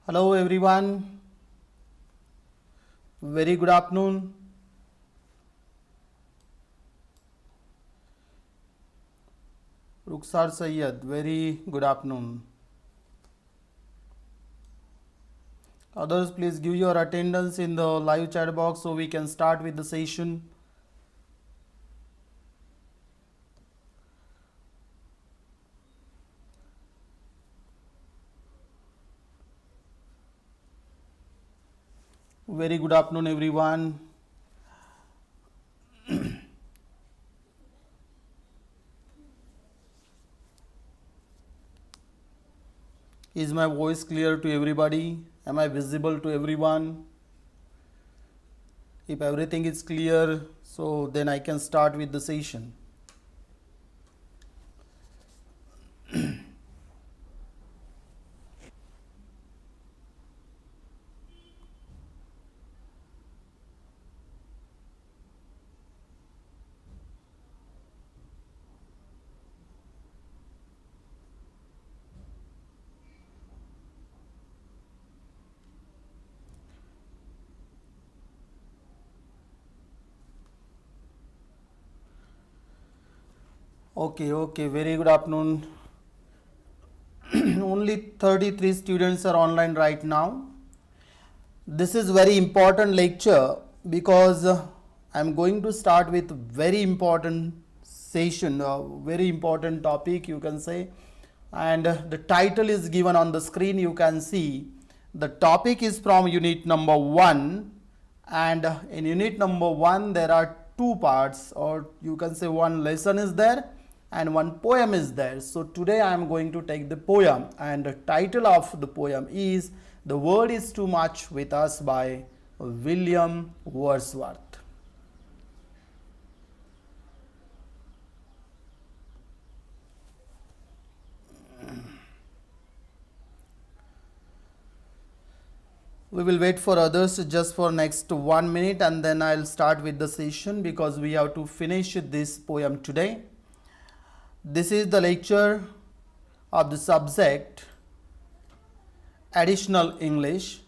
Hello everyone, very good afternoon. Ruksar Sayyed, very good afternoon. Others, please give your attendance in the live chat box so we can start with the session. Very good afternoon everyone. Is my voice clear to everybody? Am I visible to everyone? If everything is clear, so then I can start with the session. Okay, very good afternoon. Only 33 students are online right now. This is very important lecture because I'm going to start with very important session, very important topic you can say, and the title is given on the screen. You can see the topic is from unit number 1, and in unit number 1 there are two parts, or you can say one lesson is there and one poem is there. So today I am going to take the poem, and the title of the poem is The World is Too Much with Us by William Wordsworth. We will wait for others just for next 1 minute, and then I'll start with the session because we have to finish this poem today. This is the lecture of the subject Additional English.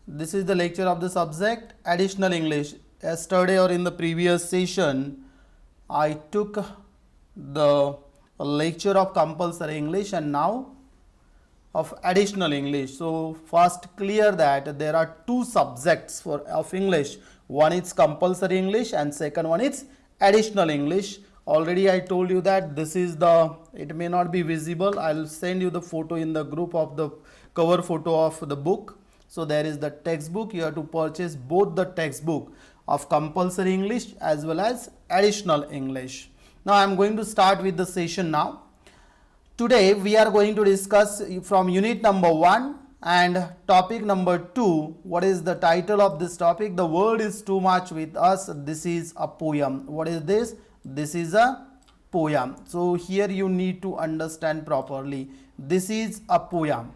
This is the lecture of the subject Additional English. Yesterday or in the previous session, I took the lecture of compulsory English and now of additional English. So first clear that there are two subjects of English. One is compulsory English and second one is additional English. Already I told you that this is it may not be visible. I'll send you the photo in the group of the cover photo of the book. So there is the textbook. You have to purchase both the textbook of compulsory English as well as additional English. Now I am going to start with the session now. Today we are going to discuss from unit number 1 and topic number 2. What is the title of this topic? The world is too much with us. This is a poem. What is this? This is a poem. So here you need to understand properly. This is a poem.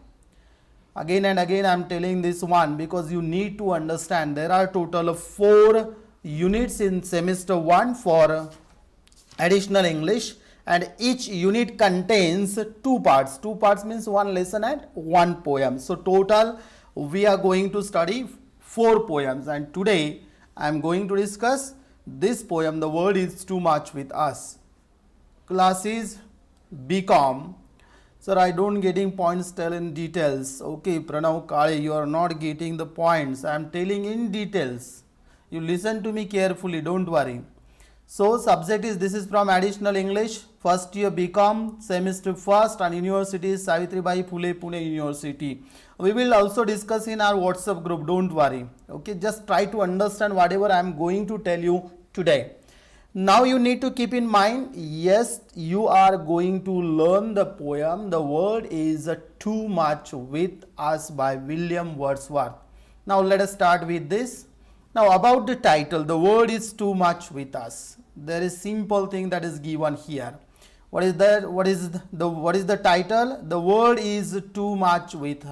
Again and again I am telling this one because you need to understand there are total of 4 units in semester 1 for additional English, and each unit contains 2 parts. 2 parts means 1 lesson and 1 poem. So total we are going to study 4 poems, and today I am going to discuss this poem, The World is Too Much with Us. Class is BCom. Sir, I don't getting points tell in details. Okay, Pranav Kale, you are not getting the points. I am telling in details. You listen to me carefully, don't worry. So subject is, this is from additional English, first year BCom, semester first, and university is Savitribai Phule Pune University. We will also discuss in our WhatsApp group, don't worry. Okay, just try to understand whatever I am going to tell you today. Now you need to keep in mind, yes, you are going to learn the poem The World is Too Much with Us by William Wordsworth. Now let us start with this. Now about the title, The World is Too Much with Us. There is simple thing that is given here. What is that? What is the title? The world is too much with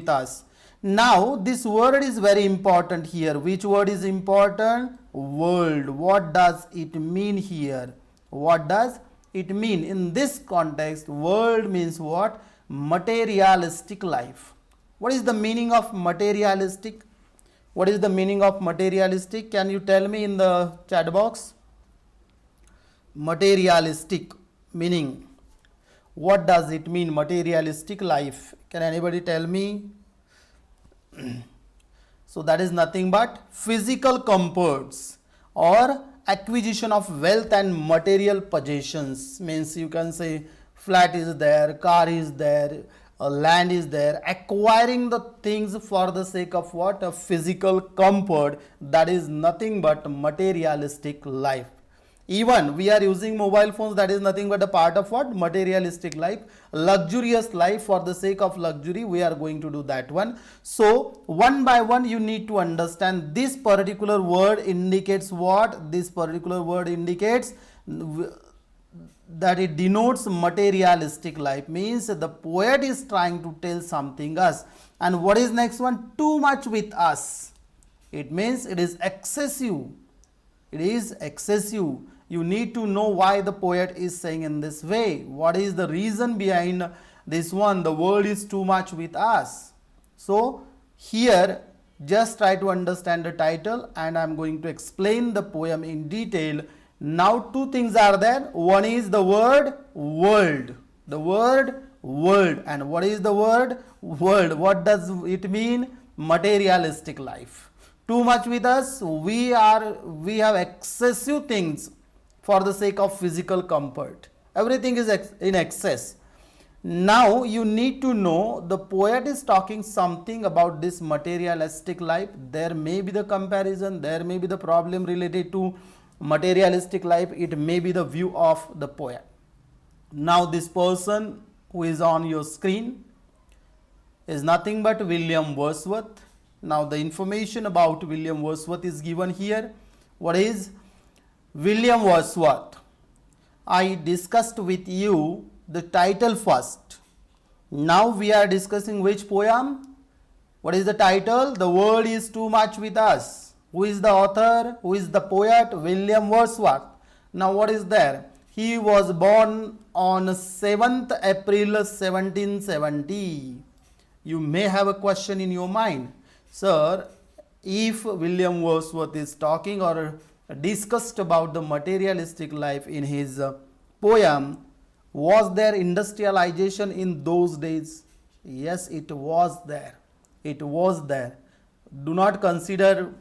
us. Now this word is very important here. Which word is important? World. What does it mean here? What does It means in this context, world means what? Materialistic life. What is the meaning of materialistic? What is the meaning of materialistic? Can you tell me in the chat box? Materialistic meaning. What does it mean, materialistic life? Can anybody tell me? So that is nothing but physical comforts or acquisition of wealth and material possessions. Means you can say flat is there, car is there, land is there. Acquiring the things for the sake of what? A physical comfort. That is nothing but materialistic life. Even we are using mobile phones, that is nothing but a part of what? Materialistic life. Luxurious life, for the sake of luxury we are going to do that one. So one by one you need to understand this particular word indicates what? This particular word indicates that it denotes materialistic life, means the poet is trying to tell something us. And what is next one? Too much with us. It means it is excessive. It is excessive. You need to know why the poet is saying in this way. What is the reason behind this one? The world is too much with us. So here just try to understand the title and I am going to explain the poem in detail. Now two things are there. One is the word world. The word world. And what is the word world? What does it mean? Materialistic life. Too much with us. We have excessive things for the sake of physical comfort. Everything is in excess. Now you need to know the poet is talking something about this materialistic life. There may be the comparison, there may be the problem related to materialistic life. It may be the view of the poet. Now this person who is on your screen is nothing but William Wordsworth. Now the information about William Wordsworth is given here. What is William Wordsworth? I discussed with you the title first. Now we are discussing which poem? What is the title? The world is too much with us. Who is the author? Who is the poet? William Wordsworth. Now what is there? He was born on 7th April 1770. You may have a question in your mind. Sir, if William Wordsworth is talking or discussed about the materialistic life in his poem, was there industrialization in those days? Yes, it was there. It was there. Do not consider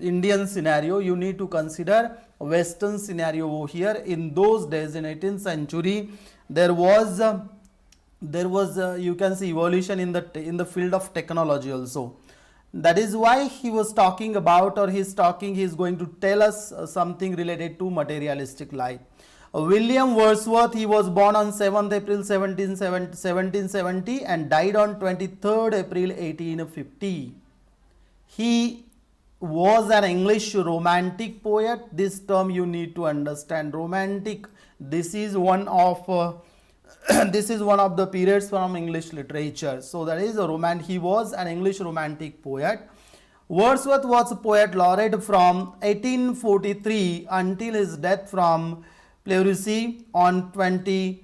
Indian scenario. You need to consider Western scenario over here. In those days, in 18th century, there was you can see evolution in the field of technology also. That is why he was talking about, or he is going to tell us something related to materialistic life. William Wordsworth, he was born on 7th April 1770 and died on 23rd April 1850. He was an English romantic poet. This term you need to understand. Romantic. This is one of the periods from English literature. So that is a he was an English romantic poet. Wordsworth was a poet laureate from 1843 until his death from pleurisy on 23rd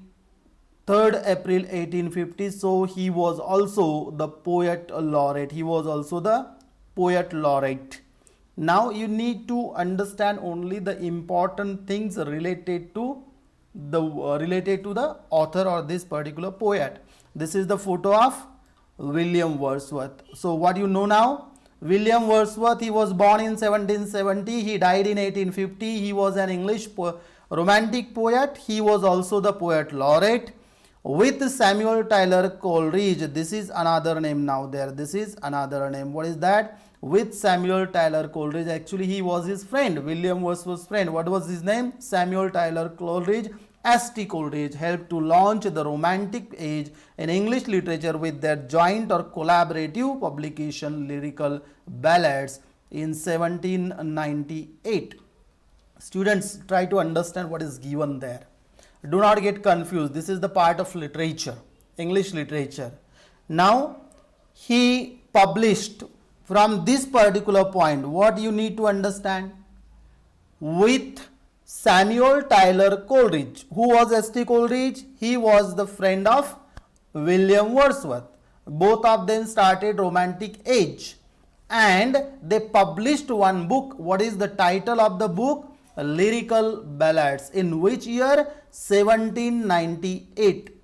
April 1850. So he was also the poet laureate. Now you need to understand only the important things related to the author or this particular poet. This is the photo of William Wordsworth. So what you know now? William Wordsworth, he was born in 1770. He died in 1850. He was an English romantic poet. He was also the poet laureate with Samuel Taylor Coleridge. This is another name now there. This is another name. What is that? With Samuel Taylor Coleridge. Actually, he was his friend, William Wordsworth's friend. What was his name? Samuel Taylor Coleridge. S.T. Coleridge helped to launch the Romantic age in English literature with their joint or collaborative publication Lyrical Ballads in 1798. Students, try to understand what is given there. Do not get confused. This is the part of literature, English literature. Now, he published from this particular point. What you need to understand? With Samuel Tyler Coleridge. Who was S.T. Coleridge? He was the friend of William Wordsworth. Both of them started Romantic Age and they published one book. What is the title of the book? Lyrical Ballads. In which year? 1798.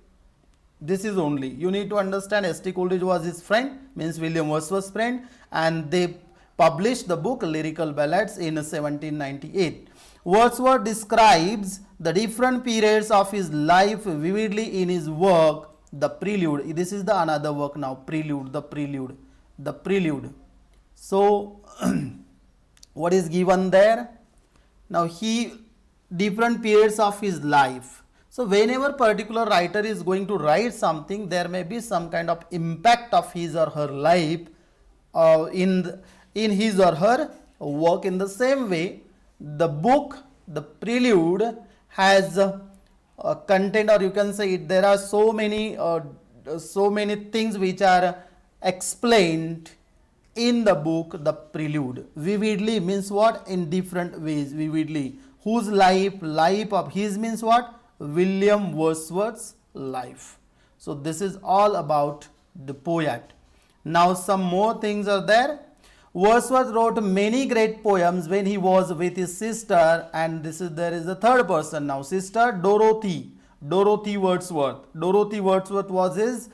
This is only, you need to understand S.T. Coleridge was his friend, means William Wordsworth's friend, and they published the book Lyrical Ballads in 1798. Wordsworth describes the different periods of his life vividly in his work, The Prelude. This is the another work now, Prelude, the Prelude, the Prelude. So, what is given there? Now, different periods of his life. So, whenever particular writer is going to write something, there may be some kind of impact of his or her life in his or her work. In the same way, the book, the Prelude, has content, or you can say it, there are so many things which are explained in the book, the Prelude. Vividly means what? In different ways, vividly. Whose life? Life of his means what? William Wordsworth's life. So this is all about the poet. Now some more things are there. Wordsworth wrote many great poems when he was with his sister, and there is a third person now, sister Dorothy Wordsworth. Dorothy Wordsworth was his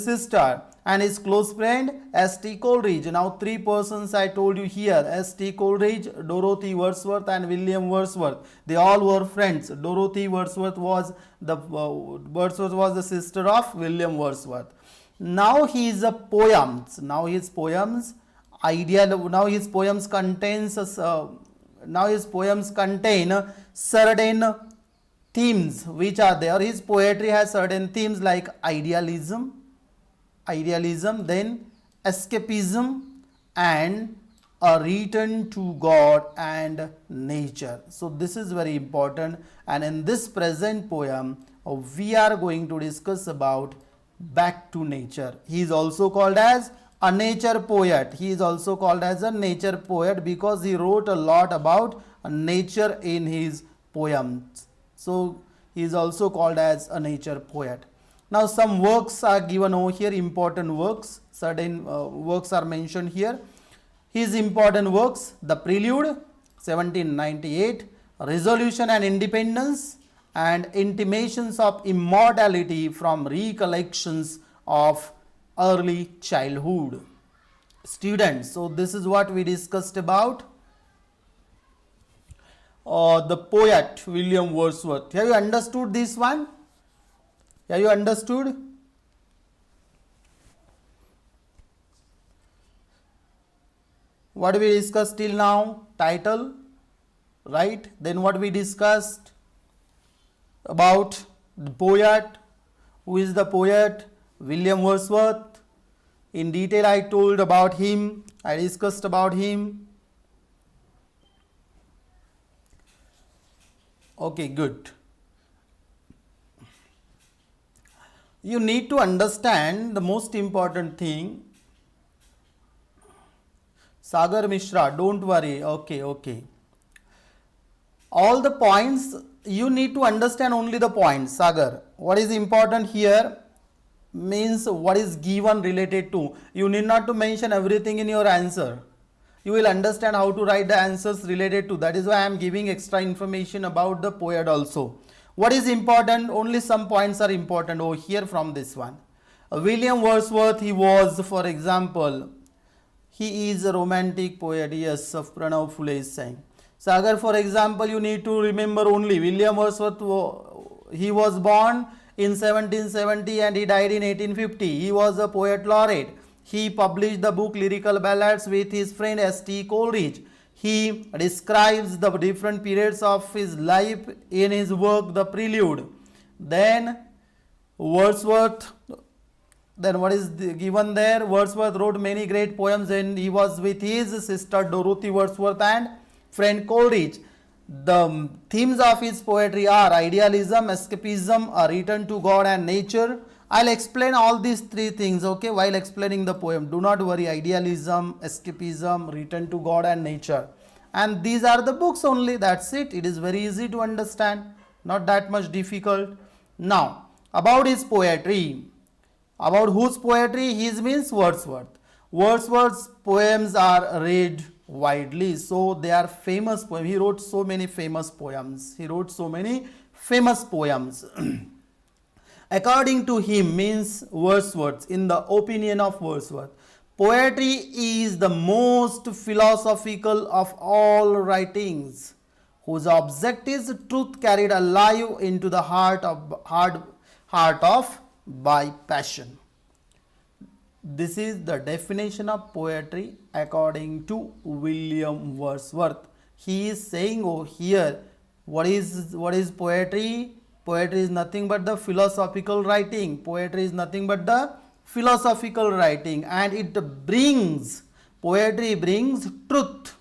sister, and his close friend S.T. Coleridge. Now three persons I told you here: S.T. Coleridge, Dorothy Wordsworth, and William Wordsworth. They all were friends. Dorothy Wordsworth was the sister of William Wordsworth. Now his poems. Now his poems contain certain themes which are there. His poetry has certain themes like idealism, then escapism, and a return to God and nature. So this is very important, and in this present poem we are going to discuss about back to nature. He is also called as a nature poet. He is also called as a nature poet because he wrote a lot about nature in his poems. So he is also called as a nature poet. Now some works are given over here, important works. Certain works are mentioned here. His important works: The Prelude, 1798, Resolution and Independence, and Intimations of Immortality from Recollections of Early Childhood. Students, so this is what we discussed about the poet William Wordsworth. Have you understood this one? Have you understood? What we discussed till now? Title, right? Then what we discussed about the poet. Who is the poet? William Wordsworth. In detail I told about him. I discussed about him. Okay, good. You need to understand the most important thing. Sagar Mishra, don't worry. Okay. All the points, you need to understand only the points, Sagar. What is important here means what is given related to. You need not to mention everything in your answer. You will understand how to write the answers related to. That is why I am giving extra information about the poet also. What is important? Only some points are important over here from this one. William Wordsworth, he was, for example, he is a romantic poet, yes, of Pranav Phule is saying. Sagar, for example, you need to remember only William Wordsworth, he was born in 1770 and he died in 1850. He was a poet laureate. He published the book Lyrical Ballads with his friend S.T. Coleridge. He describes the different periods of his life in his work, The Prelude. Then Wordsworth, then what is given there? Wordsworth wrote many great poems when he was with his sister Dorothy Wordsworth and friend Coleridge. The themes of his poetry are idealism, escapism, a return to God and nature. I'll explain all these three things, okay, while explaining the poem. Do not worry, idealism, escapism, return to God and nature. and these are the books only. That's it. It is very easy to understand, not that much difficult. Now, about his poetry. About whose poetry? His means Wordsworth. Wordsworth's poems are read widely, so they are famous poems. He wrote so many famous poems. He wrote so many famous poems. According to him, means Wordsworth, in the opinion of Wordsworth, poetry is the most philosophical of all writings, whose object is truth carried alive into the heart of by passion. This is the definition of poetry according to William Wordsworth. He is saying over here, what is poetry? Poetry is nothing but the philosophical writing. Poetry is nothing but the philosophical writing, and poetry brings truth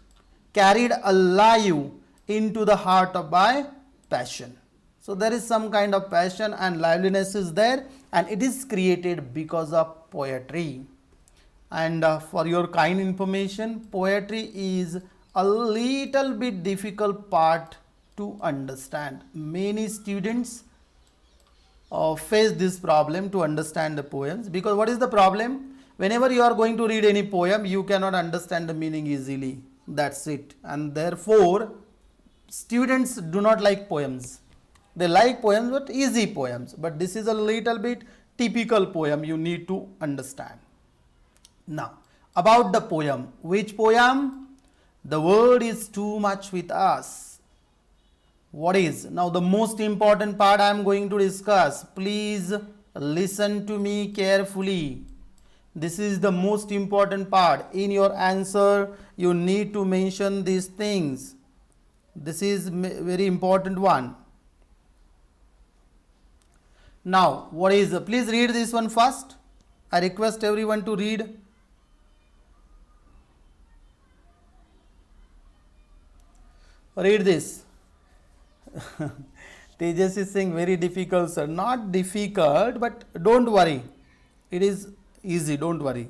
carried alive into the heart of by passion. So there is some kind of passion and liveliness is there, and it is created because of poetry. And for your kind information, poetry is a little bit difficult part to understand. Many students face this problem to understand the poems, because what is the problem? Whenever you are going to read any poem, you cannot understand the meaning easily. That's it. And therefore, students do not like poems. They like poems, but easy poems. But this is a little bit typical poem you need to understand. Now, about the poem. Which poem? The word is too much with us. What is? Now, the most important part I am going to discuss. Please listen to me carefully. This is the most important part. In your answer, you need to mention these things. This is very important one. Now, what is? Please read this one first. I request everyone to read. Read this. Tejas is saying very difficult, sir. Not difficult, but don't worry. It is easy, don't worry.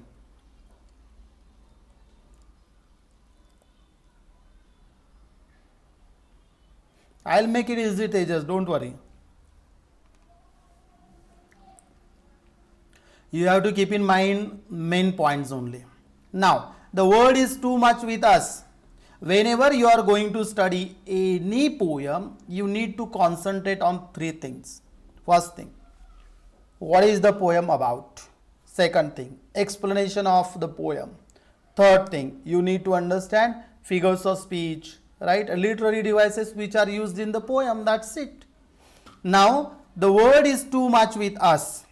I'll make it easy, Tejas, don't worry. You have to keep in mind main points only. Now, the word is too much with us. Whenever you are going to study any poem, you need to concentrate on three things. First thing, what is the poem about? Second thing, explanation of the poem. Third thing, you need to understand figures of speech, right? Literary devices which are used in the poem, that's it. Now, the word is too much with us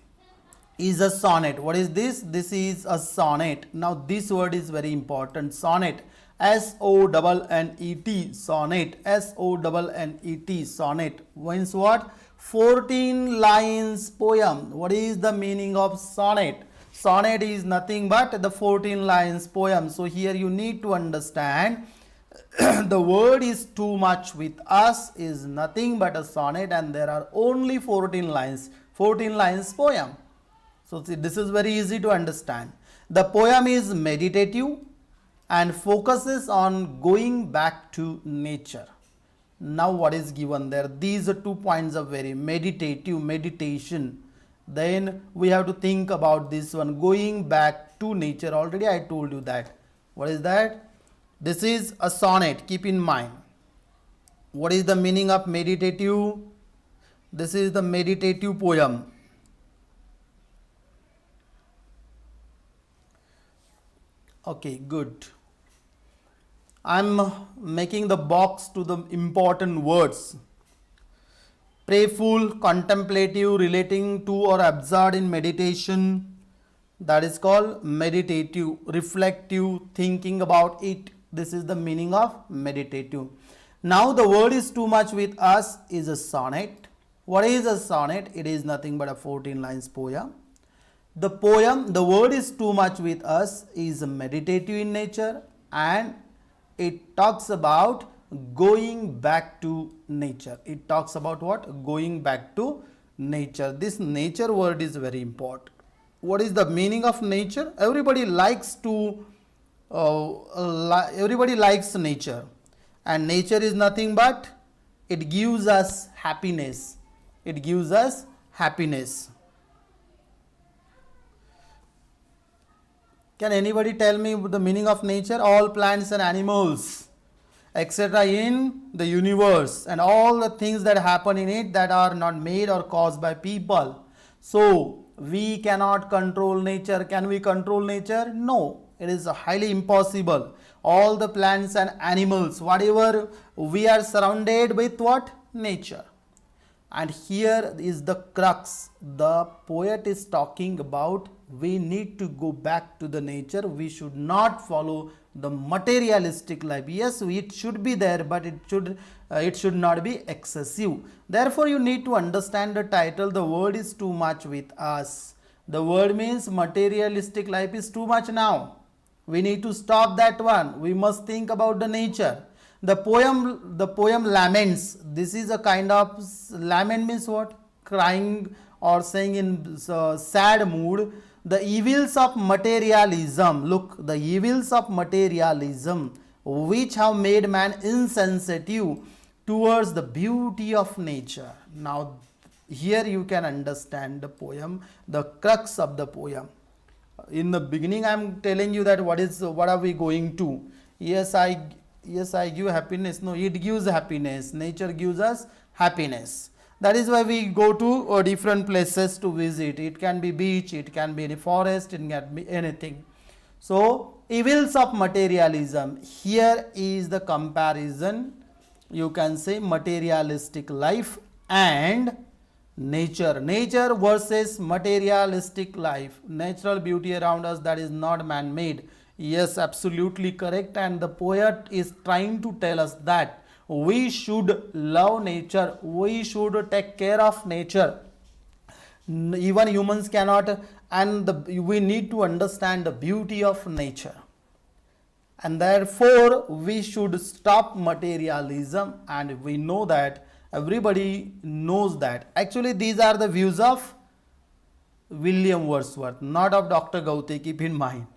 is a sonnet. What is this? This is a sonnet. Now, this word is very important. Sonnet. S-O-N-N-E-T. Sonnet. S-O-N-N-E-T. Sonnet means what? 14 lines poem. What is the meaning of sonnet? Sonnet is nothing but the 14 lines poem. So here you need to understand the word is too much with us is nothing but a sonnet, and there are only 14 lines. 14 lines poem. So see, this is very easy to understand. The poem is meditative and focuses on going back to nature. Now what is given there? These are 2 points of very meditative, meditation. Then we have to think about this one, going back to nature. Already I told you that. What is that? This is a sonnet, keep in mind. What is the meaning of meditative? This is the meditative poem. Okay, good. I'm making the box to the important words. Prayerful, contemplative, relating to or absorbed in meditation. That is called meditative, reflective, thinking about it. This is the meaning of meditative. Now the word is too much with us is a sonnet. What is a sonnet? It is nothing but a 14 lines poem. The poem, the word is too much with us is meditative in nature, and it talks about going back to nature. It talks about what? Going back to nature. This nature word is very important. What is the meaning of nature? Everybody likes to, everybody likes nature. and nature is nothing but it gives us happiness. It gives us happiness. Can anybody tell me the meaning of nature? All plants and animals, etc. in the universe, and all the things that happen in it that are not made or caused by people. So we cannot control nature. Can we control nature? No, it is highly impossible. All the plants and animals, whatever, we are surrounded with what? Nature. And here is the crux. The poet is talking about we need to go back to the nature. We should not follow the materialistic life. Yes, it should be there, but it should not be excessive. Therefore, you need to understand the title. The world is too much with us. The word means materialistic life is too much now. We need to stop that one. We must think about the nature. The poem laments. This is a kind of lament means what? Crying or saying in sad mood. The evils of materialism. Look, the evils of materialism which have made man insensitive towards the beauty of nature. Now, here you can understand the poem, the crux of the poem. In the beginning, I am telling you that what are we going to? Yes, I give happiness. No, it gives happiness. Nature gives us happiness. That is why we go to different places to visit. It can be beach, it can be any forest, it can be anything. So, evils of materialism. Here is the comparison. You can say materialistic life and nature. Nature versus materialistic life. Natural beauty around us that is not man-made. Yes, absolutely correct. And the poet is trying to tell us that we should love nature. We should take care of nature. Even humans cannot, and we need to understand the beauty of nature. And therefore, we should stop materialism, and we know that everybody knows that. Actually, these are the views of William Wordsworth, not of Dr. Gaute, keep in mind.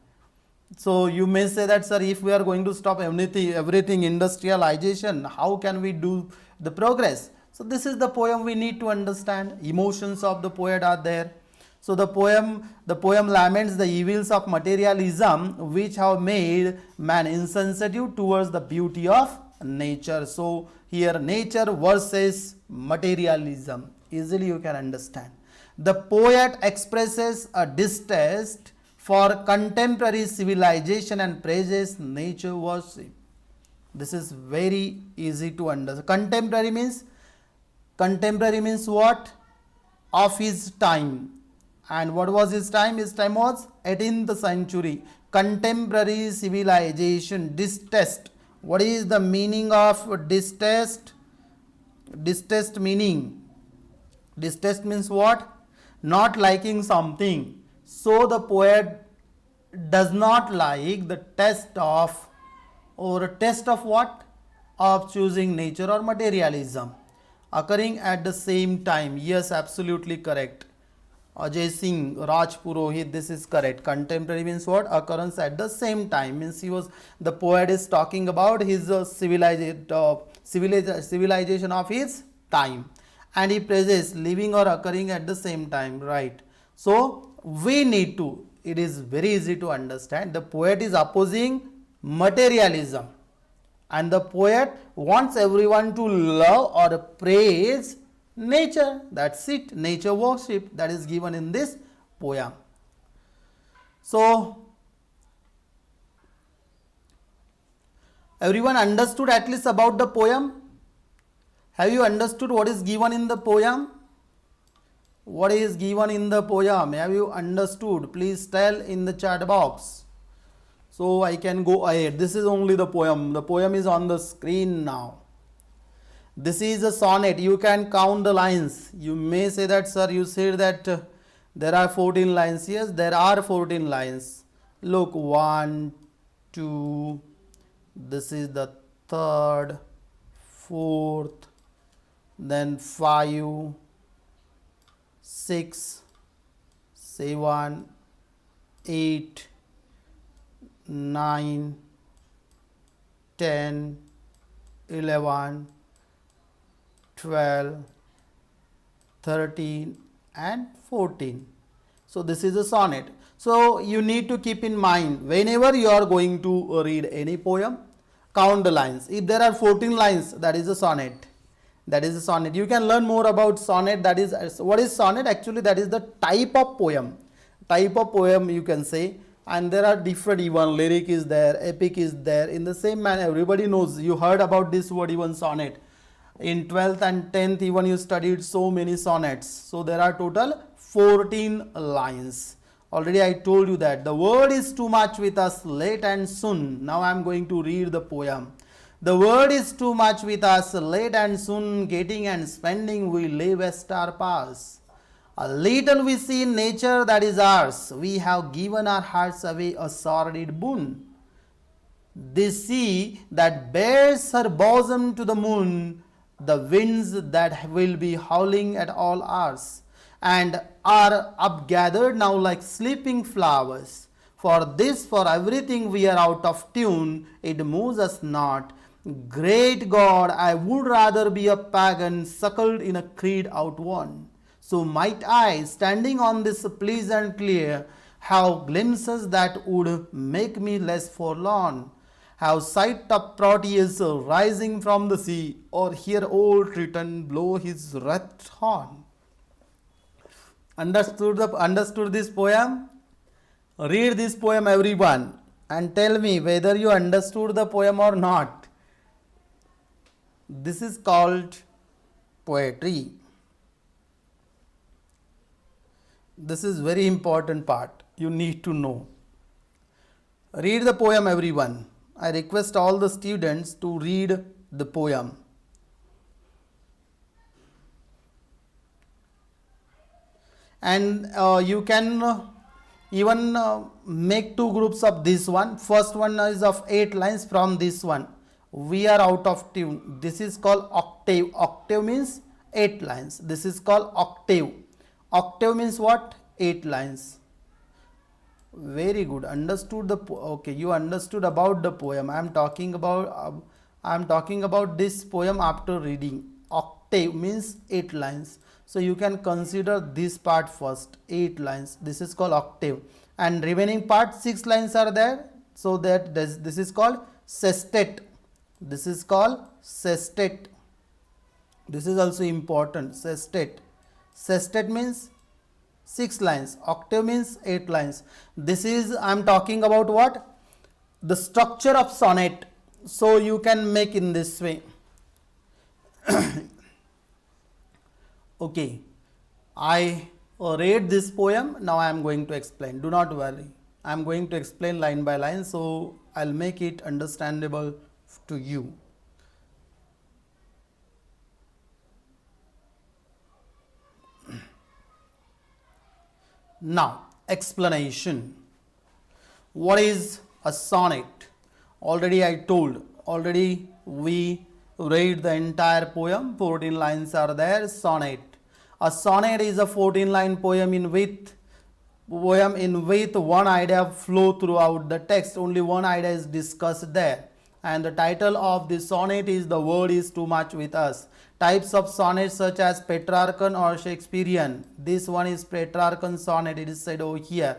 So you may say that, sir, if we are going to stop everything industrialization, how can we do the progress? So this is the poem we need to understand. Emotions of the poet are there. So the poem laments the evils of materialism which have made man insensitive towards the beauty of nature. So here nature versus materialism. Easily you can understand. The poet expresses a distaste for contemporary civilization and praises nature worship. This is very easy to understand. Contemporary means what? Of his time. And what was his time? His time was 18th century. Contemporary civilization, distaste. What is the meaning of distaste? Distaste meaning. Distaste means what? Not liking something. So the poet does not like the test of, or a test of what? Of choosing nature or materialism. Occurring at the same time. Yes, absolutely correct. Ajay Singh, Raj Purohit, this is correct. Contemporary means what? Occurrence at the same time. Means the poet is talking about his civilization of his time. And he praises living or occurring at the same time, right? So, we need to, it is very easy to understand. The poet is opposing materialism. And the poet wants everyone to love or praise nature. That's it. Nature worship that is given in this poem. So, everyone understood at least about the poem? Have you understood what is given in the poem? What is given in the poem? Have you understood? Please tell in the chat box. So I can go ahead. This is only the poem. The poem is on the screen now. This is a sonnet. You can count the lines. You may say that, sir, you said that there are 14 lines. Yes, there are 14 lines. Look, 1, 2, this is the third, fourth, then 5, 6, 7, 8, 9, 10, 11, 12, 13 and 14. So this is a sonnet. So you need to keep in mind, whenever you are going to read any poem, count the lines. If there are 14 lines, that is a sonnet. That is a sonnet. You can learn more about sonnet. That is, what is sonnet? Actually, that is the type of poem. Type of poem you can say. And there are different, even lyric is there, epic is there. In the same manner, everybody knows, you heard about this word, even sonnet. In 12th and 10th, even you studied so many sonnets. So there are total 14 lines. Already I told you that the word is too much with us late and soon. Now I am going to read the poem. The word is too much with us late and soon, getting and spending we live as star pass. A little we see in nature that is ours. We have given our hearts away a sordid boon. This sea that bears her bosom to the moon, the winds that will be howling at all hours, and are upgathered now like sleeping flowers. For this, for everything we are out of tune, it moves us not. Great God, I would rather be a pagan suckled in a creed outworn. So might I, standing on this pleasant clear, have glimpses that would make me less forlorn. Have sight of Proteus rising from the sea, or hear old Triton blow his wrath horn. Understood this poem? Read this poem, everyone, and tell me whether you understood the poem or not. This is called poetry. This is very important part. You need to know. Read the poem, everyone. I request all the students to read the poem. And you can even make two groups of this one. First one is of 8 lines from this one. We are out of tune. This is called octave. Octave means 8 lines. This is called octave. Octave means what? 8 lines. Very good. Understood the okay. You understood about the poem. I am talking about this poem after reading. Octave means 8 lines. So you can consider this part first. 8 lines. This is called octave. And remaining part 6 lines are there. So that this is called sestet. This is called sestet. This is also important. Sestet. Sestet means 6 lines. Octave means 8 lines. This is, I am talking about what? The structure of sonnet. So you can make in this way. Okay. I read this poem. Now I am going to explain. Do not worry. I am going to explain line by line. So I will make it understandable to you. Now, explanation. What is a sonnet? Already I told. Already we read the entire poem. 14 lines are there. Sonnet. A sonnet is a 14-line poem in which one idea flow throughout the text. Only one idea is discussed there. And the title of the sonnet is The Word is Too Much with Us. Types of sonnets such as Petrarchan or Shakespearean. This one is Petrarchan sonnet. It is said over here.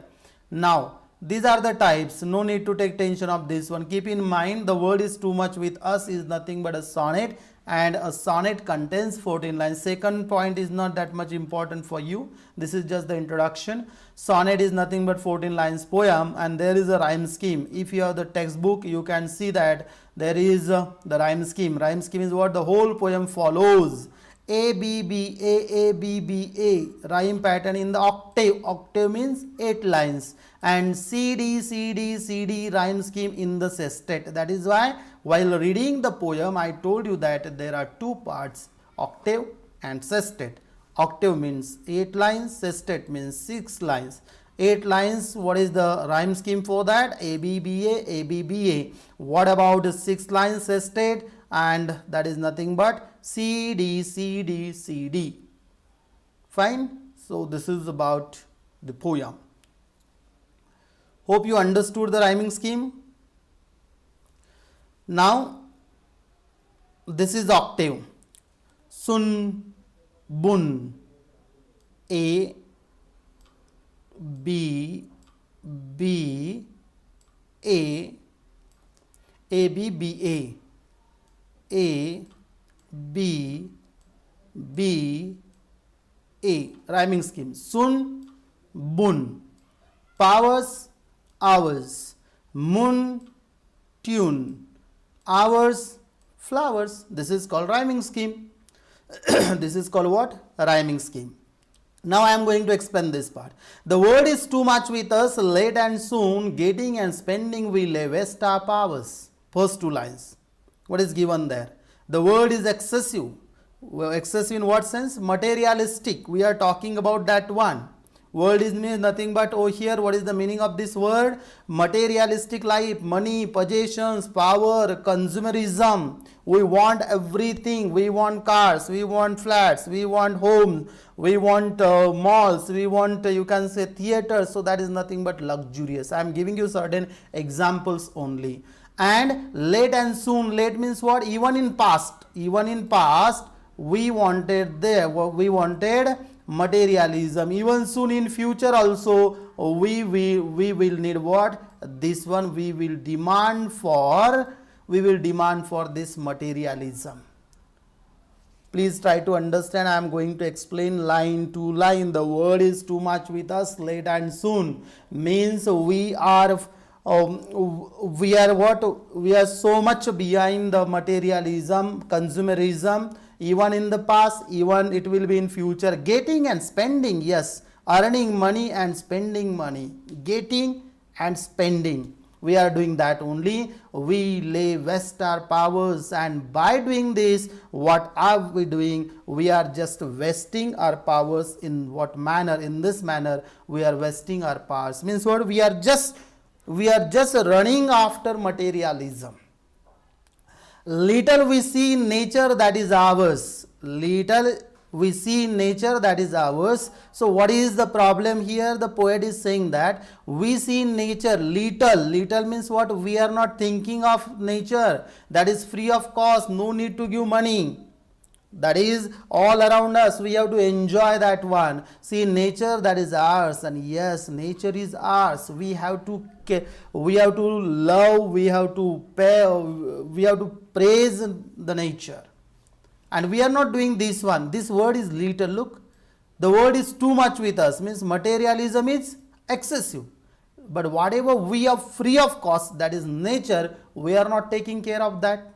Now, these are the types. No need to take tension of this one. Keep in mind, The Word is Too Much with Us is nothing but a sonnet. And a sonnet contains 14 lines. Second point is not that much important for you. This is just the introduction. Sonnet is nothing but 14 lines poem, and there is a rhyme scheme. If you have the textbook, you can see that there is the rhyme scheme. Rhyme scheme is what the whole poem follows. A, B, B, A, B, B, A. Rhyme pattern in the octave. Octave means 8 lines. And C, D, C, D, C, D rhyme scheme in the sestet. That is why while reading the poem, I told you that there are 2 parts, octave and sestet. Octave means 8 lines, sestet means 6 lines. 8 lines, what is the rhyme scheme for that? A, B, B, A, B, B, A. What about 6 lines sestet? And that is nothing but C, D, C, D, C, D. Fine. So this is about the poem. Hope you understood the rhyming scheme. Now this is octave. Sun, bun, A, B, B, A, B, B, A, B, B, A. Rhyming scheme. Sun, bun. Powers, hours. Moon, tune. Hours, flowers. This is called rhyming scheme. This is called what? A rhyming scheme. Now I am going to explain this part. The word is too much with us, late and soon, getting and spending we lay waste our powers. First two lines. What is given there? The word is excessive. Well, excessive in what sense? Materialistic. We are talking about that one. Word is means nothing but, oh here what is the meaning of this word? Materialistic life, money, possessions, power, consumerism. We want everything. We want cars, we want flats, we want homes, we want malls, we want you can say theaters. So that is nothing but luxurious. I am giving you certain examples only. And late and soon. Late means what? Even in past. Even in past we wanted materialism. Even soon in future also we will need what? This one we will demand for this materialism. Please try to understand. I am going to explain line to line. The word is too much with us, late and soon means we are what? We are so much behind the materialism, consumerism. Even in the past, even it will be in future. Getting and spending, yes, earning money and spending money. Getting and spending, we are doing that only. We lay waste our powers, and by doing this, what are we doing? We are just wasting our powers. In what manner? In this manner we are wasting our powers. Means what? We are just running after materialism. Little we see in nature, that is ours. Little we see in nature, that is ours. So what is the problem here? The poet is saying that we see in nature little. Little means what? We are not thinking of nature. That is free of cost. No need to give money. That is all around us. We have to enjoy that one. See, nature, that is ours. And yes, nature is ours. We have to love, we have to pay, we have to praise the nature. And we are not doing this one. This word is little. Look, the word is too much with us. Means materialism is excessive. But whatever we are free of cost, that is nature, we are not taking care of that.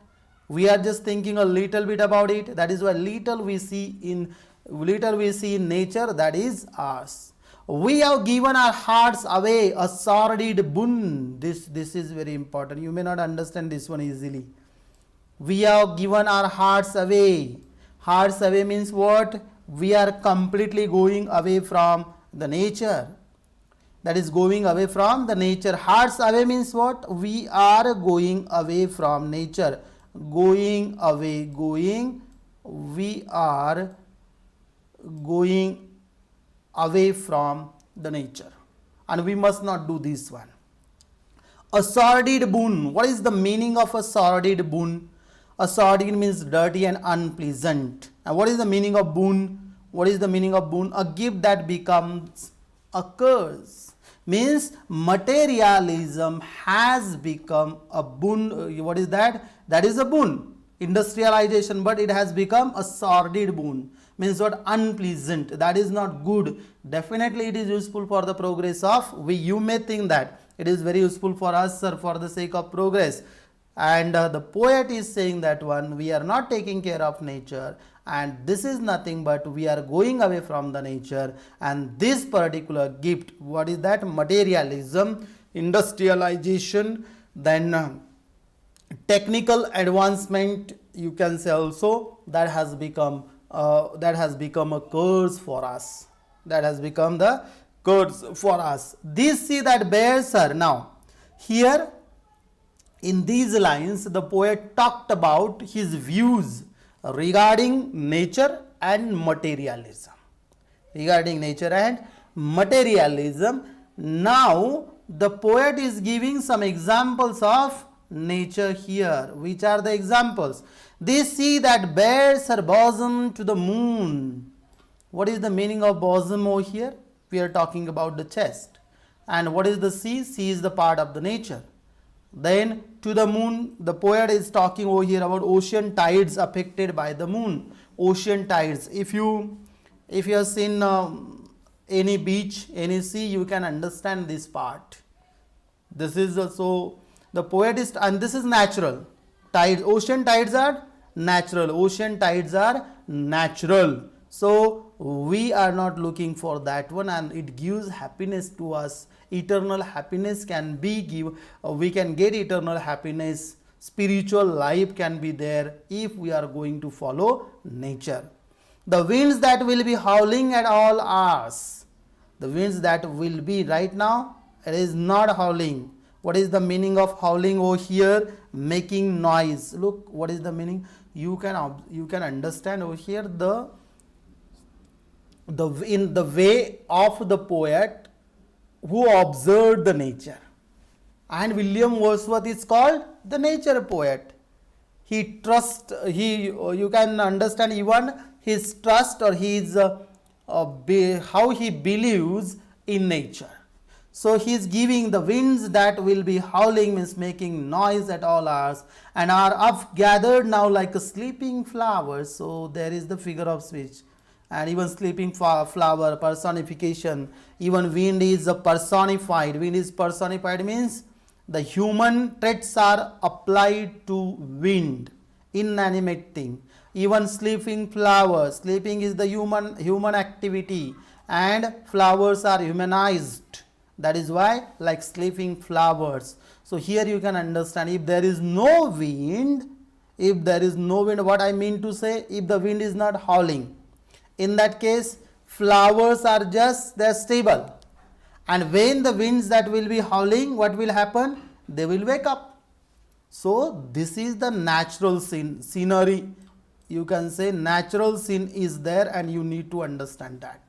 We are just thinking a little bit about it. That is why little we see in nature, that is ours. We have given our hearts away, a sordid boon. This is very important. You may not understand this one easily. We have given our hearts away. Hearts away means what? We are completely going away from the nature. That is going away from the nature. Hearts away means what? We are going away from nature. We are going away from the nature, and we must not do this one. A sordid boon. What is the meaning of a sordid boon? A sordid means dirty and unpleasant. And what is the meaning of boon? What is the meaning of boon? A gift that becomes a curse. Means materialism has become a boon. What is that? That is a boon. Industrialization, but it has become a sordid boon. Means what? Unpleasant. That is not good. Definitely it is useful for the progress of you may think that it is very useful for us, sir, for the sake of progress. And the poet is saying that one, we are not taking care of nature, and this is nothing but we are going away from the nature. And this particular gift, what is that? Materialism, industrialization, then technical advancement, you can say also, that has become a curse for us. That has become the curse for us. This see that bears her. Now here in these lines, the poet talked about his views regarding nature and materialism. Regarding nature and materialism. Now the poet is giving some examples of nature here. Which are the examples? They see that bears her bosom to the moon. What is the meaning of bosom over here? We are talking about the chest. And what is the sea? Sea is the part of the nature. Then to the moon, the poet is talking over here about ocean tides affected by the moon. Ocean tides. If you have seen any beach, any sea, you can understand this part. This is also the poet is, and this is natural. Tides, ocean tides are natural. Ocean tides are natural. So we are not looking for that one, and it gives happiness to us. Eternal happiness can be give. We can get eternal happiness. Spiritual life can be there if we are going to follow nature. The winds that will be howling at all hours. The winds that will be right now, it is not howling. What is the meaning of howling over here? Making noise. Look, what is the meaning? You can understand over here in the way of the poet who observed the nature. And William Wordsworth is called the nature poet. You can understand even his trust or his how he believes in nature. So he is giving the winds that will be howling, means making noise at all hours, and are up gathered now like a sleeping flower. So there is the figure of speech. And even sleeping flower, personification. Even wind is personified. Wind is personified means the human traits are applied to wind, inanimate thing. Even sleeping flowers, sleeping is the human activity, and flowers are humanized. That is why like sleeping flowers. So here you can understand, if there is no wind, what I mean to say, if the wind is not howling, in that case flowers are just, they are stable. And when the winds that will be howling, what will happen? They will wake up. So this is the natural scenery. You can say natural scene is there, and you need to understand that.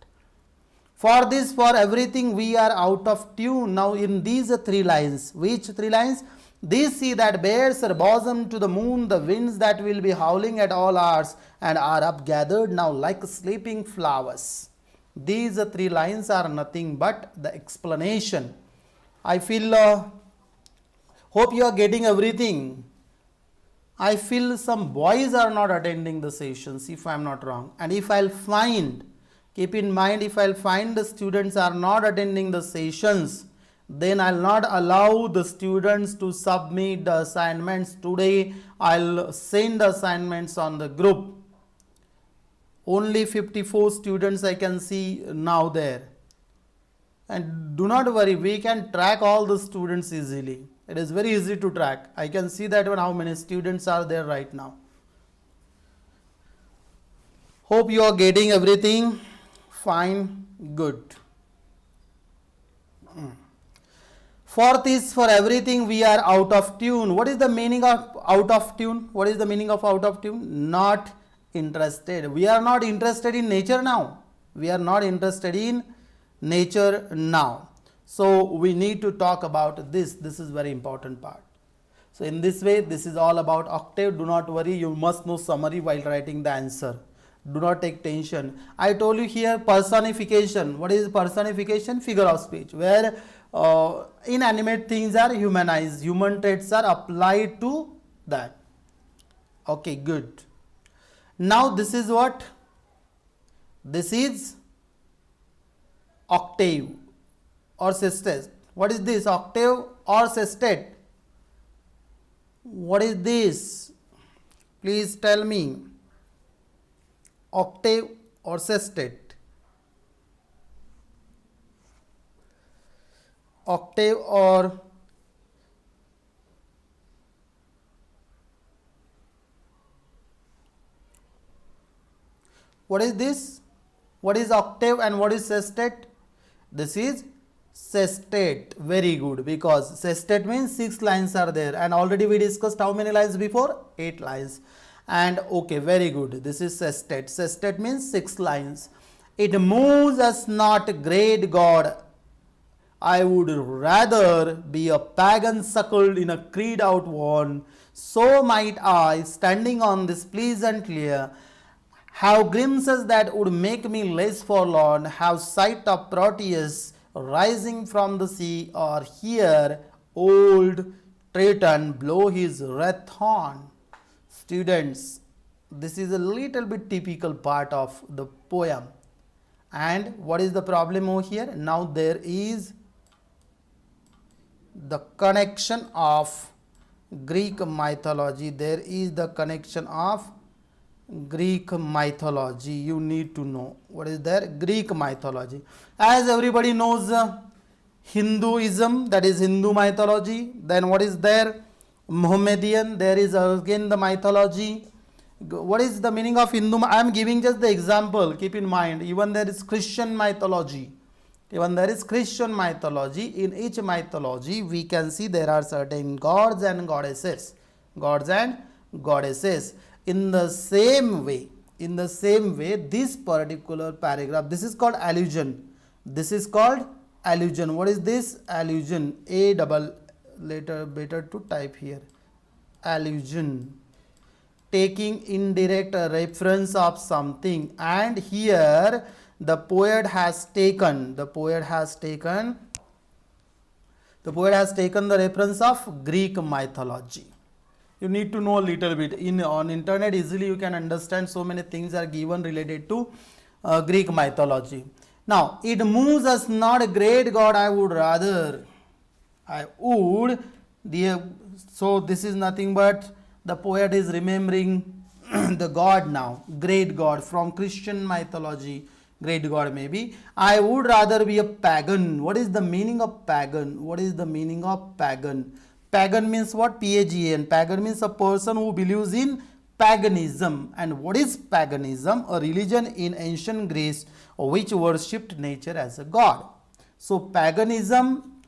For this, for everything, we are out of tune. Now in these three lines, which three lines? These sea that bears her bosom to the moon, the winds that will be howling at all hours, and are up gathered now like sleeping flowers. These three lines are nothing but the explanation. I feel, hope you are getting everything. I feel some boys are not attending the sessions, if I am not wrong. And if I'll find, keep in mind, if I'll find the students are not attending the sessions, then I'll not allow the students to submit the assignments today. I'll send the assignments on the group. Only 54 students I can see now there. And do not worry, we can track all the students easily. It is very easy to track. I can see that how many students are there right now. Hope you are getting everything. Fine, good. Fourth is, for everything we are out of tune. What is the meaning of out of tune? What is the meaning of out of tune? Not interested. We are not interested in nature now. We are not interested in nature now. So we need to talk about this. This is very important part. So in this way, this is all about octave. Do not worry, you must know summary while writing the answer. Do not take tension. I told you here personification. What is personification? Figure of speech, where inanimate things are humanized. Human traits are applied to that. Okay, good. Now this is what? This is octave or sestet. What is this? Octave or sestet? What is this? Please tell me. Octave or sestet? Octave or what is this? What is octave and what is sestet? This is sestet. Very good, because sestet means 6 lines are there, and already we discussed how many lines before? 8 lines. And okay, very good. This is sestet. Sestet means 6 lines. It moves us not, great God, I would rather be a pagan suckled in a creed outworn. So might I, standing on this pleasant lair, have glimpses that would make me less forlorn, have sight of Proteus rising from the sea, or hear old Triton blow his wrath horn. Students, this is a little bit typical part of the poem. And what is the problem over here? Now there is the connection of Greek mythology. There is the connection of Greek mythology. You need to know what is there. Greek mythology. As everybody knows, Hinduism, that is Hindu mythology. Then what is there? Mohammedan, there is again the mythology. What is the meaning of Hindu? I am giving just the example. Keep in mind, even there is Christian mythology. Even there is Christian mythology. In each mythology, we can see there are certain gods and goddesses. Gods and goddesses. In the same way, this particular paragraph, this is called allusion. This is called allusion. What is this? Allusion. A double letter, better to type here. Allusion. Taking indirect reference of something, and here the poet has taken the reference of Greek mythology. You need to know a little bit. On internet easily you can understand, so many things are given related to Greek mythology. Now, it moves us not a great God, I would, dear. So this is nothing but the poet is remembering the God now, great God from Christian mythology, great God maybe. I would rather be a pagan. What is the meaning of pagan? What is the meaning of pagan? Pagan means what? Pagan. Pagan means a person who believes in paganism. And what is paganism? A religion in ancient Greece which worshipped nature as a god. So paganism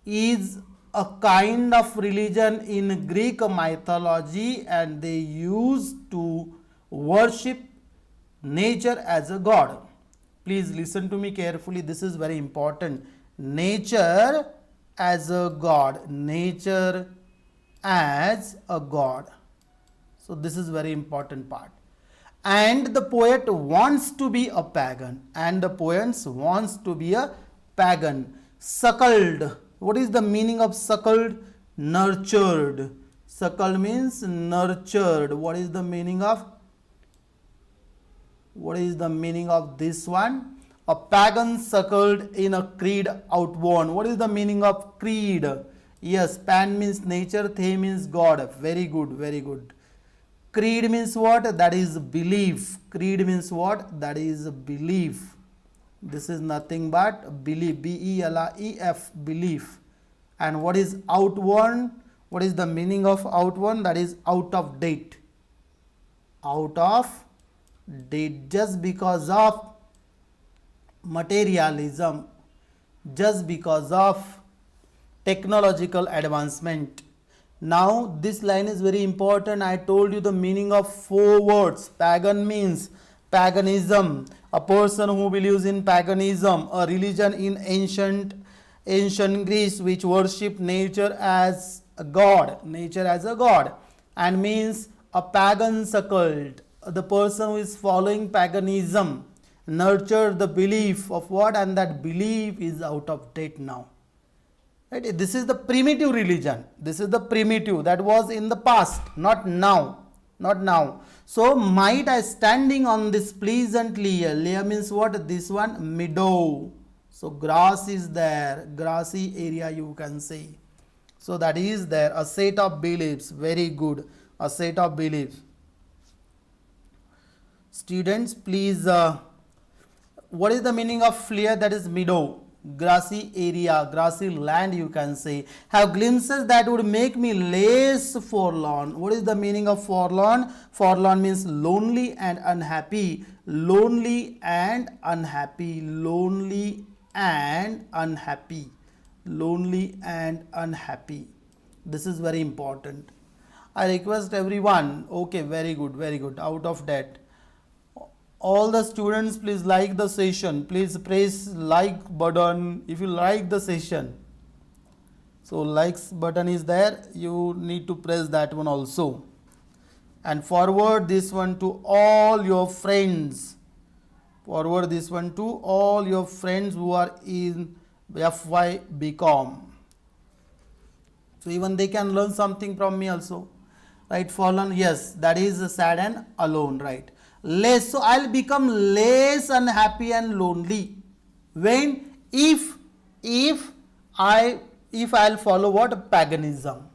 is a kind of religion in Greek mythology, and they used to worship nature as a god. Please listen to me carefully. This is very important. Nature as a god. Nature as a god. So this is very important part. And the poet wants to be a pagan. And the poet wants to be a pagan. Suckled. What is the meaning of suckled? Nurtured. Suckled means nurtured. What is the meaning of? What is the meaning of this one? A pagan suckled in a creed outworn. What is the meaning of creed? Yes, pan means nature, the means God. Very good, very good. Creed means what? That is belief. Creed means what? That is belief. This is nothing but belief. B-E-L-I-E-F, belief. And what is outworn? What is the meaning of outworn? That is out of date. Out of date. Just because of materialism, just because of technological advancement. Now this line is very important. I told you the meaning of 4 words. Pagan means paganism, a person who believes in paganism, a religion in ancient Greece which worshipped nature as a god, and means a pagan suckled, the person who is following paganism, nurture the belief of what, and that belief is out of date now. Right? This is the primitive religion. This is the primitive that was in the past, not now. Not now. So might I, standing on this pleasant lair. Lair means what? This one, meadow. So grass is there, grassy area you can say. So that is there, a set of beliefs. Very good, a set of beliefs. Students, please, what is the meaning of lair? That is meadow. Grassy area, grassy land you can say. Have glimpses that would make me less forlorn. What is the meaning of forlorn? Forlorn means lonely and unhappy. Lonely and unhappy. Lonely and unhappy. Lonely and unhappy. This is very important. I request everyone. Okay, very good, very good. Out of that. All the students, please like the session. Please press like button if you like the session. So likes button is there. You need to press that one also. And forward this one to all your friends. Forward this one to all your friends who are in FY BCom. So even they can learn something from me also. Right, fallen, yes, that is sad and alone, right? Less, so I'll become less unhappy and lonely when if I'll follow what? Paganism.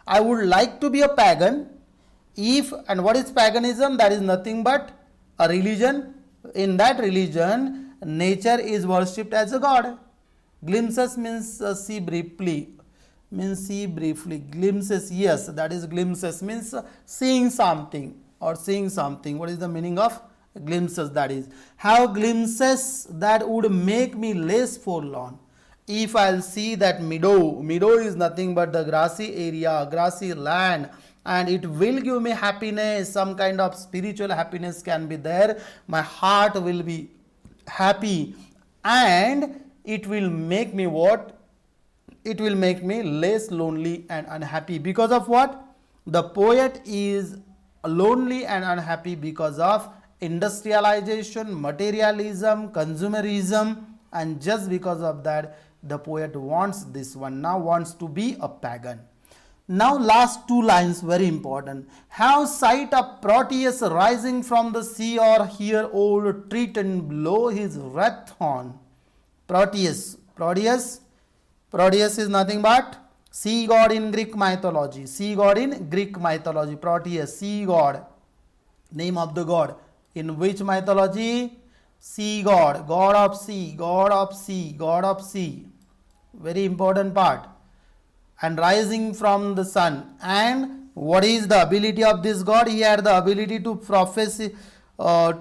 I would like to be a pagan if, and what is paganism? That is nothing but a religion. In that religion, nature is worshipped as a god. Glimpses means see briefly. Means see briefly. Glimpses, yes, that is glimpses means seeing something or seeing something. What is the meaning of glimpses? That is have glimpses that would make me less forlorn. If I'll see that meadow is nothing but the grassy area, grassy land, and it will give me happiness, some kind of spiritual happiness can be there. My heart will be happy, and it will make me what? It will make me less lonely and unhappy. Because of what? The poet is lonely and unhappy because of industrialization, materialism, consumerism, and just because of that the poet wants this one, now wants to be a pagan. Now last two lines very important. Have sight of Proteus rising from the sea, or hear old Triton blow his wrath horn. Proteus is nothing but sea god in Greek mythology. Sea god in Greek mythology. Proteus, sea god, name of the god. In which mythology? Sea god, god of sea, god of sea, god of sea. Very important part. And rising from the sun. And what is the ability of this god? He had the ability to prophesy, to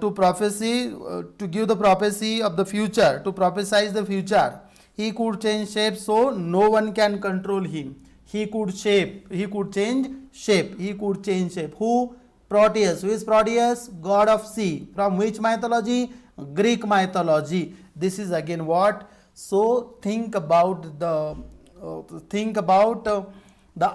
give the prophecy of the future, to prophesize the future. He could change shape, so no one can control him. He could change shape. Who? Proteus. Who is Proteus? God of sea. From which mythology? Greek mythology. This is again what? So think about the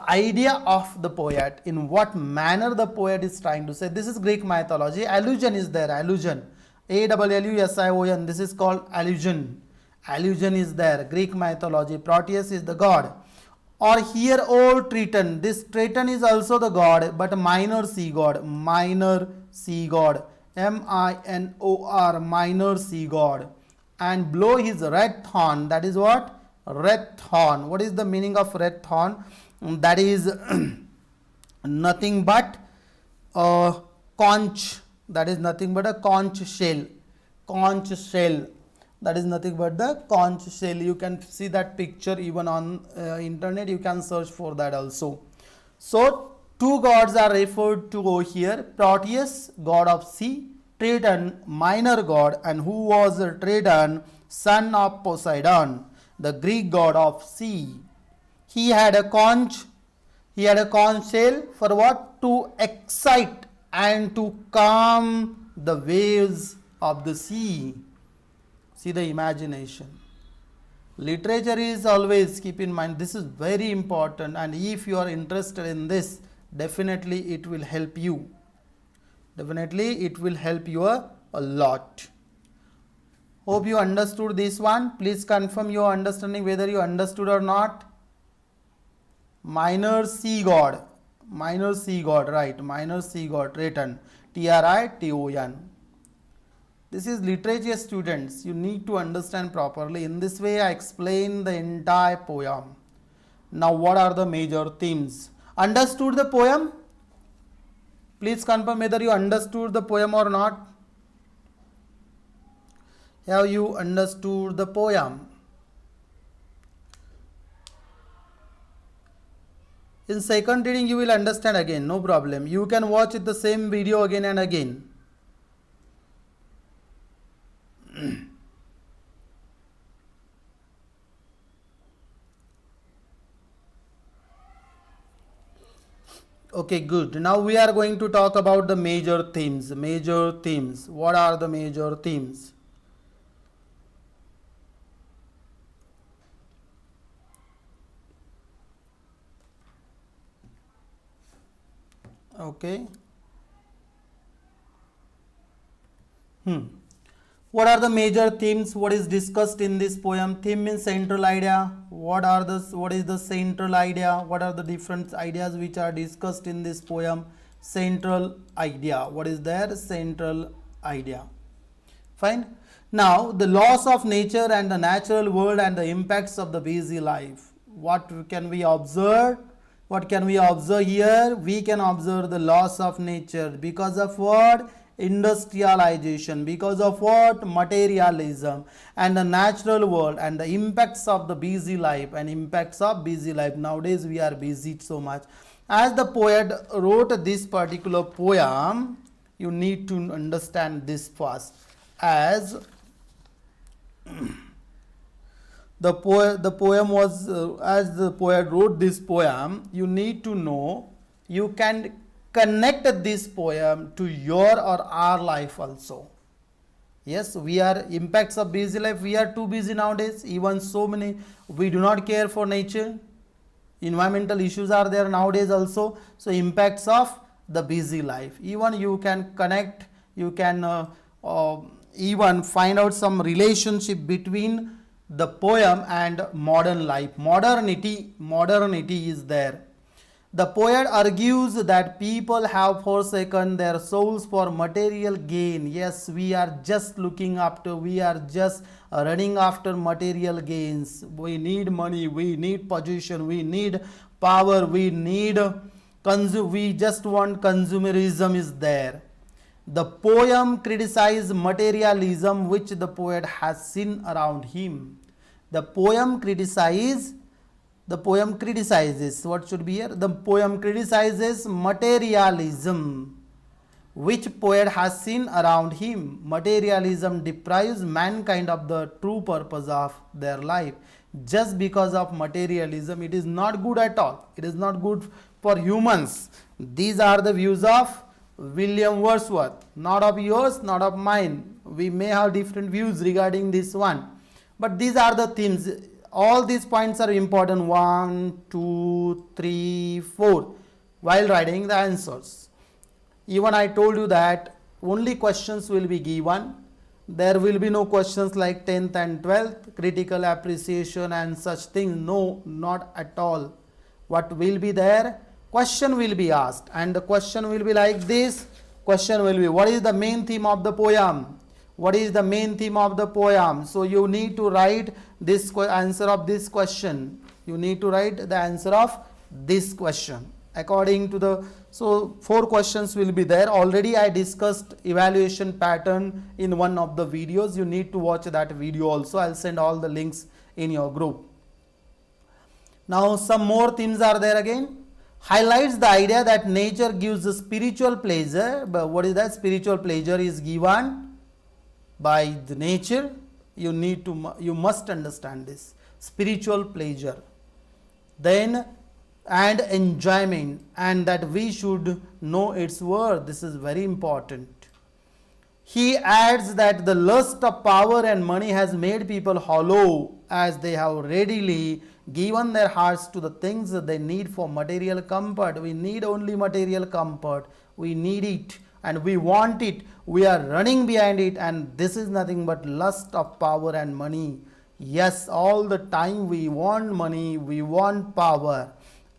idea of the poet, in what manner the poet is trying to say. This is Greek mythology. Allusion is there. Allusion. Allusion. This is called allusion. Allusion is there. Greek mythology. Proteus is the god. Or here old Triton. This Triton is also the god, but minor sea god. Minor sea god. Minor, minor sea god. And blow his red horn. That is what? Red horn. What is the meaning of red horn? That is nothing but a conch. That is nothing but a conch shell. Conch shell. That is nothing but the conch shell. You can see that picture even on internet. You can search for that also. So two gods are referred to over here. Proteus, god of sea. Triton, minor god. And who was Triton? Son of Poseidon, the Greek god of sea. He had a conch shell for what? To excite and to calm the waves of the sea. See the imagination. Literature is always, keep in mind, this is very important, and if you are interested in this, definitely it will help you. Definitely it will help you a lot. Hope you understood this one. Please confirm your understanding whether you understood or not. Minor sea god, right? Minor sea god, Triton, Triton. This is literature, students. You need to understand properly. In this way, I explain the entire poem. Now, what are the major themes? Understood the poem? Please confirm whether you understood the poem or not. Have you understood the poem? In second reading, you will understand again, no problem. You can watch the same video again and again. Okay, good. Now we are going to talk about the major themes. Major themes. What are the major themes? Okay. What are the major themes? What is discussed in this poem? Theme means central idea. What is the central idea? What are the different ideas which are discussed in this poem? Central idea. What is their central idea? Fine. Now the laws of nature and the natural world and the impacts of the busy life. What can we observe? What can we observe here? We can observe the laws of nature. Because of what? Industrialization. Because of what? Materialism. And the natural world and the impacts of the busy life and impacts of busy life. Nowadays we are busy so much. As the poet wrote this particular poem, you need to understand this first. As the poem was as the poet wrote this poem, you need to know, you can connect this poem to your or our life also. Yes, we are impacts of busy life. We are too busy nowadays. Even so many, we do not care for nature. Environmental issues are there nowadays also. So impacts of the busy life. Even you can connect, you can even find out some relationship between the poem and modern life. Modernity is there. The poet argues that people have forsaken their souls for material gain. Yes, we are just looking after, we are just running after material gains. We need money, we need position, we need power, we need we just want consumerism is there. The poem criticizes materialism which the poet has seen around him. The poem criticizes, what should be here? The poem criticizes materialism which poet has seen around him. Materialism deprives mankind of the true purpose of their life. Just because of materialism, it is not good at all. It is not good for humans. These are the views of William Wordsworth, not of yours, not of mine. We may have different views regarding this one, but these are the themes. All these points are important. 1, 2, 3, 4 while writing the answers. Even I told you that only questions will be given. There will be no questions like 10th and 12th, critical appreciation and such things. No, not at all. What will be there? Question will be asked, and the question will be like this. Question will be, what is the main theme of the poem? What is the main theme of the poem? So you need to write this answer of this question. You need to write the answer of this question according to the, so 4 questions will be there. Already I discussed evaluation pattern in one of the videos. You need to watch that video also. I'll send all the links in your group. Now some more themes are there again. Highlights the idea that nature gives a spiritual pleasure. But what is that? Spiritual pleasure is given by the nature. You must understand this. Spiritual pleasure. Then and enjoyment, and that we should know its worth. This is very important. He adds that the lust of power and money has made people hollow, as they have readily given their hearts to the things that they need for material comfort. We need only material comfort. We need it and we want it. We are running behind it, and this is nothing but lust of power and money. Yes, all the time we want money, we want power.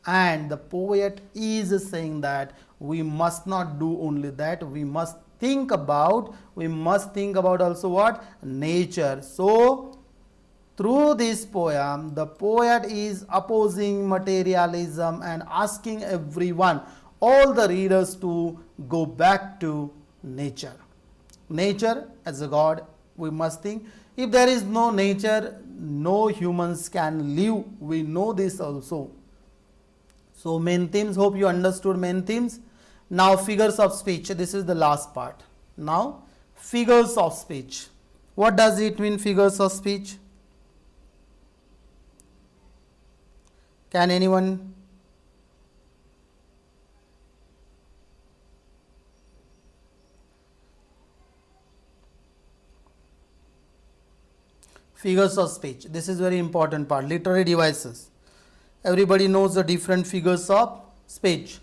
And the poet is saying that we must not do only that, we must think about also what? Nature. So through this poem, the poet is opposing materialism and asking everyone, all the readers, to go back to nature. Nature as a God, we must think. If there is no nature, no humans can live. We know this also. So main themes, hope you understood main themes. Now figures of speech, this is the last part. Now figures of speech. What does it mean, figures of speech? Can anyone? Figures of speech. This is very important part. Literary devices. Everybody knows the different figures of speech.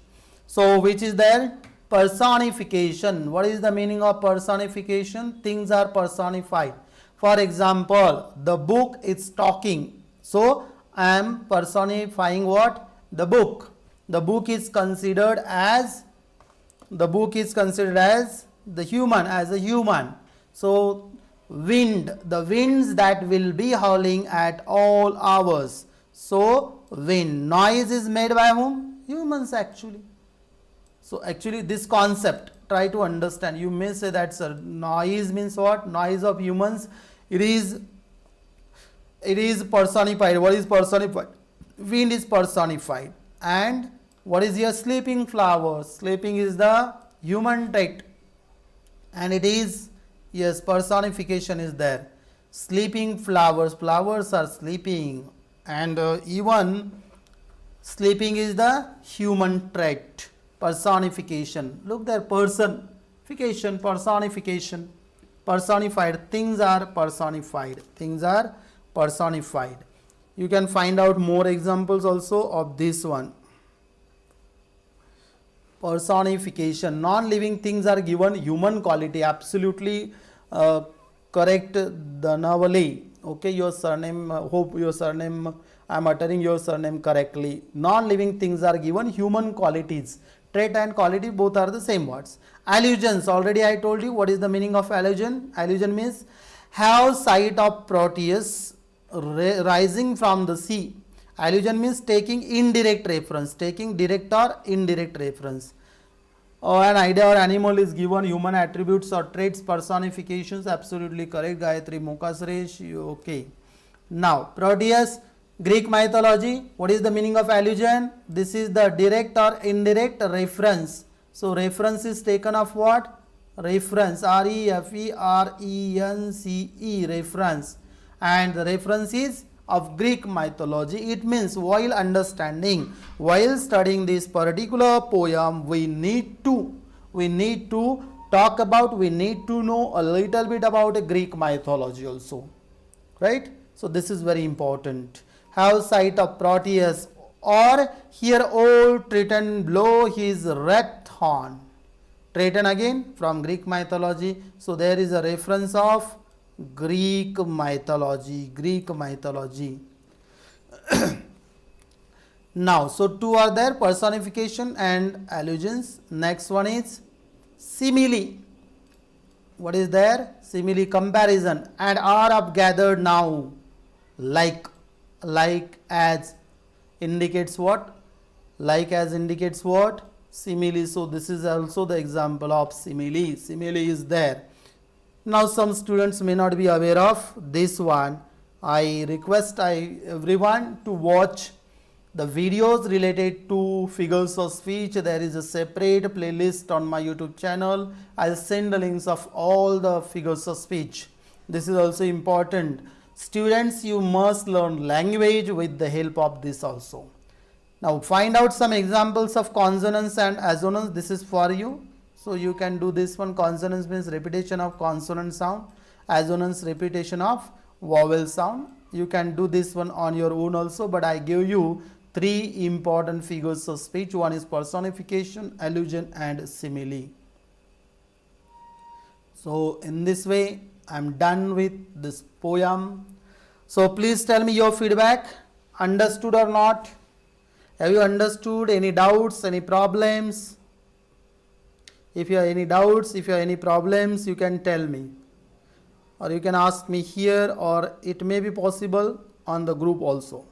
So which is there? Personification. What is the meaning of personification? Things are personified. For example, the book is talking. So I am personifying what? The book. The book is considered as the human, as a human. So wind, the winds that will be howling at all hours. So wind. Noise is made by whom? Humans actually. So actually this concept, try to understand. You may say that sir, noise means what? Noise of humans. It is personified. What is personified? Wind is personified. And what is your sleeping flower? Sleeping is the human trait. And it is, yes, personification is there. Sleeping flowers. Flowers are sleeping. And even sleeping is the human trait. Personification. Look there, personification, personification. Personified. Things are personified. Things are personified. You can find out more examples also of this one. Personification. Non-living things are given human quality. Absolutely correct, Dhanavali. Okay, your surname, hope your surname, I am uttering your surname correctly. Non-living things are given human qualities. Trait and quality both are the same words. Allusions. Already I told you what is the meaning of allusion. Allusion means have sight of Proteus rising from the sea. Allusion means taking indirect reference, taking direct or indirect reference. An idea or animal is given human attributes or traits, personifications. Absolutely correct, Gayatri Mokasresh. Okay. Now, Proteus, Greek mythology. What is the meaning of allusion? This is the direct or indirect reference. So, reference is taken of what? Reference. R-E-F-E-R-E-N-C-E. Reference. And the reference is of Greek mythology. It means while understanding, while studying this particular poem, we need to talk about, we need to know a little bit about Greek mythology also, right? So this is very important. Have sight of Proteus, or hear old Triton blow his red horn. Triton again from Greek mythology. So there is a reference of Greek mythology. Now, so two are there, personification and allusions. Next one is simile. What is there? Simile, comparison. And are upgathered now. Like as indicates what? Like as indicates what? Simile. So this is also the example of simile. Simile is there. Now some students may not be aware of this one. I request everyone to watch the videos related to figures of speech. There is a separate playlist on my YouTube channel. I'll send the links of all the figures of speech. This is also important. Students, you must learn language with the help of this also. Now find out some examples of consonants and assonance. This is for you. So you can do this one. Consonance means repetition of consonant sound. Assonance, repetition of vowel sound. You can do this one on your own also, but I give you three important figures of speech. One is personification, allusion and simile. So in this way I am done with this poem. So please tell me your feedback. Understood or not? Have you understood? Any doubts, any problems? If you have any doubts, if you have any problems, you can tell me. Or you can ask me here, or it may be possible on the group also.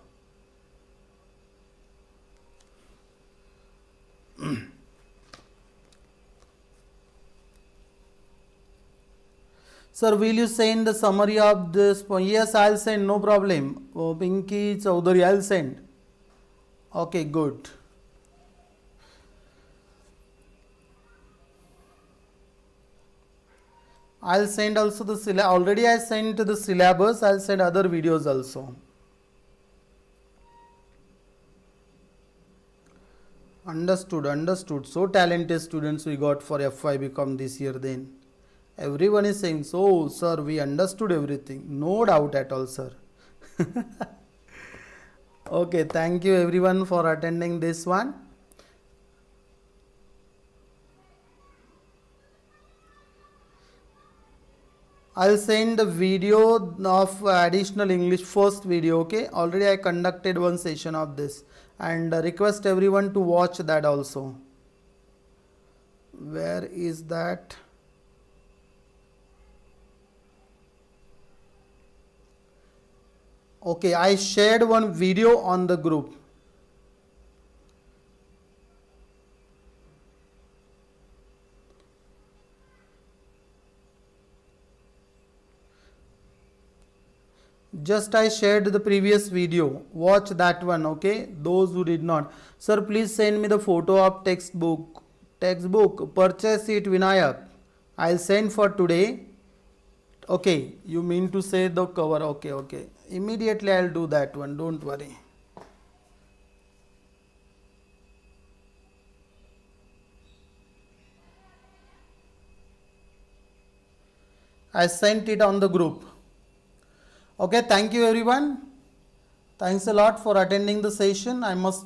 Sir, will you send the summary of this poem? Yes, I'll send, no problem. Oh, Pinky Chaudhary, I'll send. Okay, good. I'll send also the syllabus. Already I sent the syllabus. I'll send other videos also. Understood. So talented students we got for F5 become this year then. Everyone is saying, so sir, we understood everything. No doubt at all, sir. Okay, thank you everyone for attending this one. I'll send the video of additional English first video. Okay, already I conducted one session of this, and request everyone to watch that also. Where is that? Okay, I shared one video on the group. Just I shared the previous video. Watch that one, okay? Those who did not. Sir, please send me the photo of textbook. Textbook, purchase it, Vinayak. I'll send for today. Okay, you mean to say the cover. Okay, okay. Immediately I'll do that one. Don't worry. I sent it on the group. Okay, thank you everyone. Thanks a lot for attending the session. I must stop.